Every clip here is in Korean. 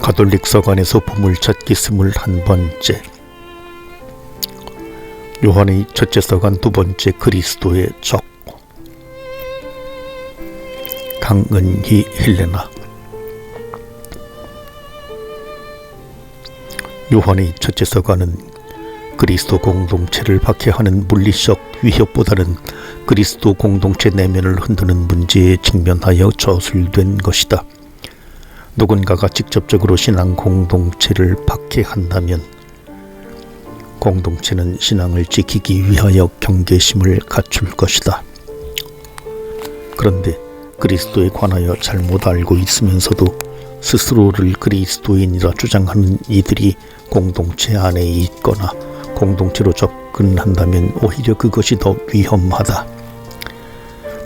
가톨릭 서간에서 보물찾기 21번째, 요한의 첫째 서간 2번째, 그리스도의 적. 강은희 헬레나. 요한의 첫째 서간은 그리스도 공동체를 박해하는 물리적 위협보다는 그리스도 공동체 내면을 흔드는 문제에 직면하여 저술된 것이다. 누군가가 직접적으로 신앙 공동체를 박해한다면 공동체는 신앙을 지키기 위하여 경계심을 갖출 것이다. 그런데 그리스도에 관하여 잘못 알고 있으면서도 스스로를 그리스도인이라 주장하는 이들이 공동체 안에 있거나 공동체로 접근한다면 오히려 그것이 더 위험하다.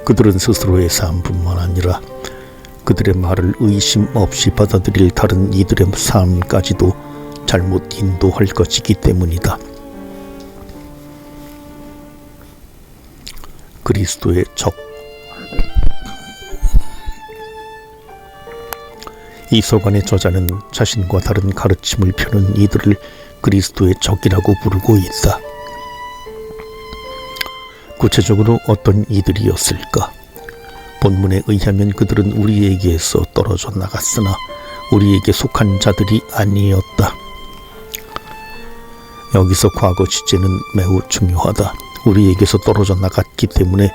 그들은 스스로의 삶뿐만 아니라 그들의 말을 의심 없이 받아들일 다른 이들의 삶까지도 잘못 인도할 것이기 때문이다. 그리스도의 적. 이 서간의 저자는 자신과 다른 가르침을 펴는 이들을 그리스도의 적이라고 부르고 있다. 구체적으로 어떤 이들이었을까? 본문에 의하면 그들은 우리에게서 떨어져 나갔으나 우리에게 속한 자들이 아니었다. 여기서 과거 시제는 매우 중요하다. 우리에게서 떨어져 나갔기 때문에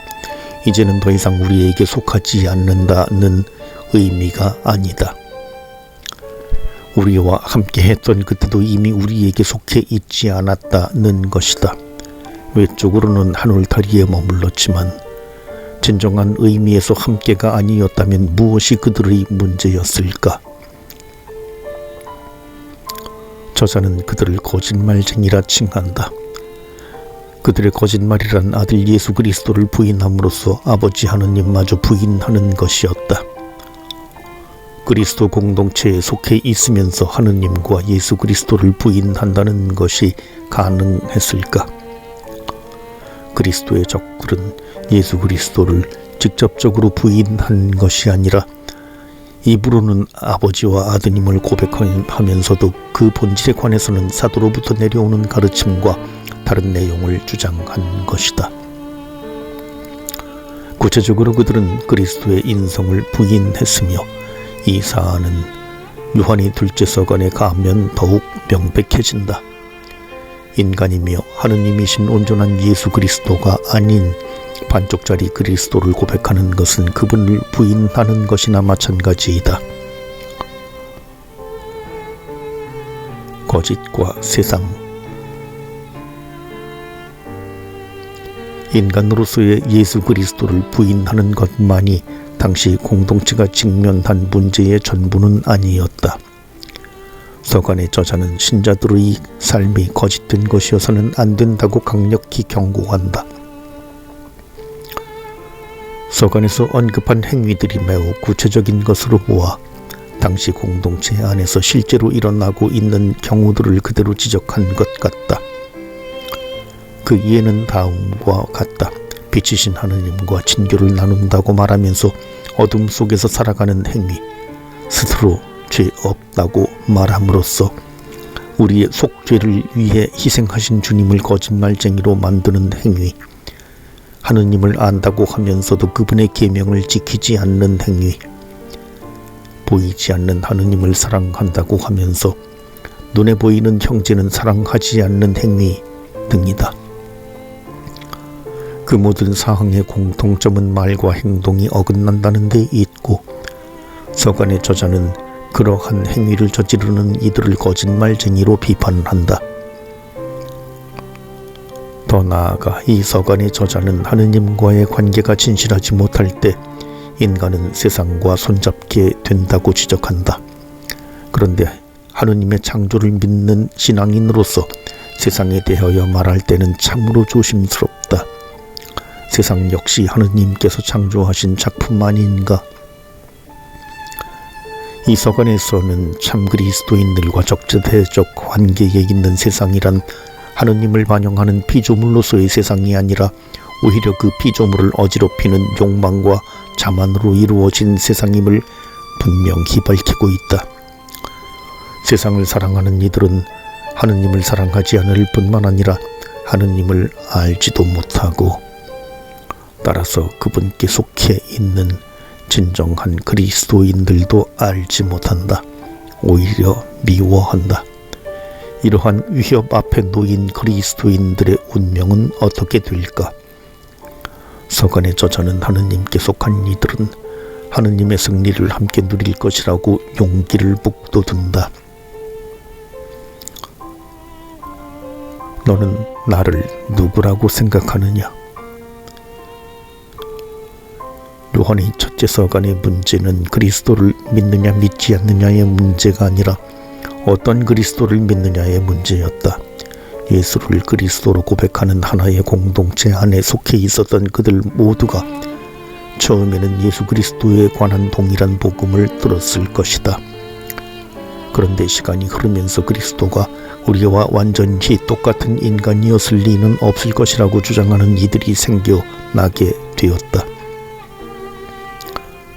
이제는 더 이상 우리에게 속하지 않는다는 의미가 아니다. 우리와 함께 했던 그때도 이미 우리에게 속해 있지 않았다는 것이다. 외적으로는 한 울타리에 머물렀지만 진정한 의미에서 함께가 아니었다면 무엇이 그들의 문제였을까? 저자는 그들을 거짓말쟁이라 칭한다. 그들의 거짓말이란 아들 예수 그리스도를 부인함으로써 아버지 하느님마저 부인하는 것이었다. 그리스도 공동체에 속해 있으면서 하느님과 예수 그리스도를 부인한다는 것이 가능했을까? 그리스도의 적들은 예수 그리스도를 직접적으로 부인한 것이 아니라 입으로는 아버지와 아드님을 고백하면서도 그 본질에 관해서는 사도로부터 내려오는 가르침과 다른 내용을 주장한 것이다. 구체적으로 그들은 그리스도의 인성을 부인했으며 이 사안은 요한이 둘째 서간에 가면 더욱 명백해진다. 인간이며 하느님이신 온전한 예수 그리스도가 아닌 반쪽짜리 그리스도를 고백하는 것은 그분을 부인하는 것이나 마찬가지이다. 거짓과 세상. 인간으로서의 예수 그리스도를 부인하는 것만이 당시 공동체가 직면한 문제의 전부는 아니었다. 서간의 저자는 신자들의 삶이 거짓된 것이어서는 안 된다고 강력히 경고한다. 서간에서 언급한 행위들이 매우 구체적인 것으로 보아 당시 공동체 안에서 실제로 일어나고 있는 경우들을 그대로 지적한 것 같다. 그 이해는 다음과 같다. 빛이신 하느님과 친교를 나눈다고 말하면서 어둠 속에서 살아가는 행위, 스스로 죄 없다고 말함으로써 우리의 속죄를 위해 희생하신 주님을 거짓말쟁이로 만드는 행위, 하느님을 안다고 하면서도 그분의 계명을 지키지 않는 행위, 보이지 않는 하느님을 사랑한다고 하면서 눈에 보이는 형제는 사랑하지 않는 행위 등이다. 그 모든 사항의 공통점은 말과 행동이 어긋난다는 데 있고 서간의 저자는 그러한 행위를 저지르는 이들을 거짓말쟁이로 비판한다. 더 나아가 이 서간의 저자는 하느님과의 관계가 진실하지 못할 때 인간은 세상과 손잡게 된다고 지적한다. 그런데 하느님의 창조를 믿는 신앙인으로서 세상에 대하여 말할 때는 참으로 조심스럽다. 세상 역시 하느님께서 창조하신 작품 아닌가? 이 서간에서는 참 그리스도인들과 적대적 관계에 있는 세상이란 하느님을 반영하는 피조물로서의 세상이 아니라 오히려 그 피조물을 어지럽히는 욕망과 자만으로 이루어진 세상임을 분명히 밝히고 있다. 세상을 사랑하는 이들은 하느님을 사랑하지 않을 뿐만 아니라 하느님을 알지도 못하고, 따라서 그분께 속해 있는 진정한 그리스도인들도 알지 못한다. 오히려 미워한다. 이러한 위협 앞에 놓인 그리스도인들의 운명은 어떻게 될까? 서간의 저자는 하느님께 속한 이들은 하느님의 승리를 함께 누릴 것이라고 용기를 북돋운다. 너는 나를 누구라고 생각하느냐? 요한의 첫째 서간의 문제는 그리스도를 믿느냐 믿지 않느냐의 문제가 아니라 어떤 그리스도를 믿느냐의 문제였다. 예수를 그리스도로 고백하는 하나의 공동체 안에 속해 있었던 그들 모두가 처음에는 예수 그리스도에 관한 동일한 복음을 들었을 것이다. 그런데 시간이 흐르면서 그리스도가 우리와 완전히 똑같은 인간이었을 리는 없을 것이라고 주장하는 이들이 생겨나게 되었다.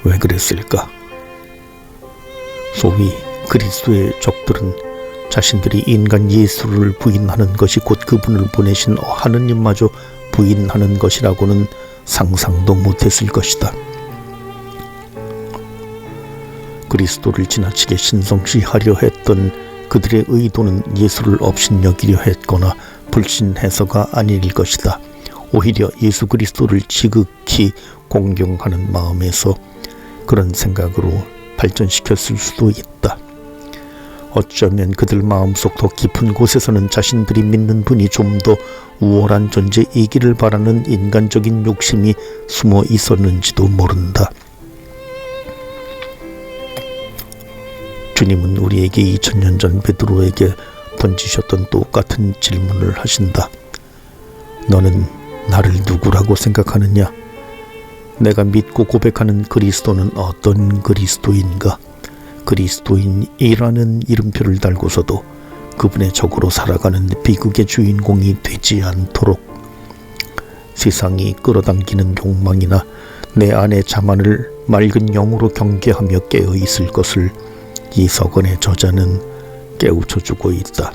왜 그랬을까? 소위 그리스도의 적들은 자신들이 인간 예수를 부인하는 것이 곧 그분을 보내신 하느님마저 부인하는 것이라고는 상상도 못했을 것이다. 그리스도를 지나치게 신성시하려 했던 그들의 의도는 예수를 업신여기려 했거나 불신해서가 아닐 것이다. 오히려 예수 그리스도를 지극히 공경하는 마음에서 그런 생각으로 발전시켰을 수도 있다. 어쩌면 그들 마음속 더 깊은 곳에서는 자신들이 믿는 분이 좀 더 우월한 존재이기를 바라는 인간적인 욕심이 숨어 있었는지도 모른다. 주님은 우리에게 2000년 전 베드로에게 던지셨던 똑같은 질문을 하신다. 너는 나를 누구라고 생각하느냐? 내가 믿고 고백하는 그리스도는 어떤 그리스도인가? 그리스도인이라는 이름표를 달고서도 그분의 적으로 살아가는 비극의 주인공이 되지 않도록 세상이 끌어당기는 욕망이나 내 안의 자만을 맑은 영으로 경계하며 깨어 있을 것을 이 서간의 저자는 깨우쳐주고 있다.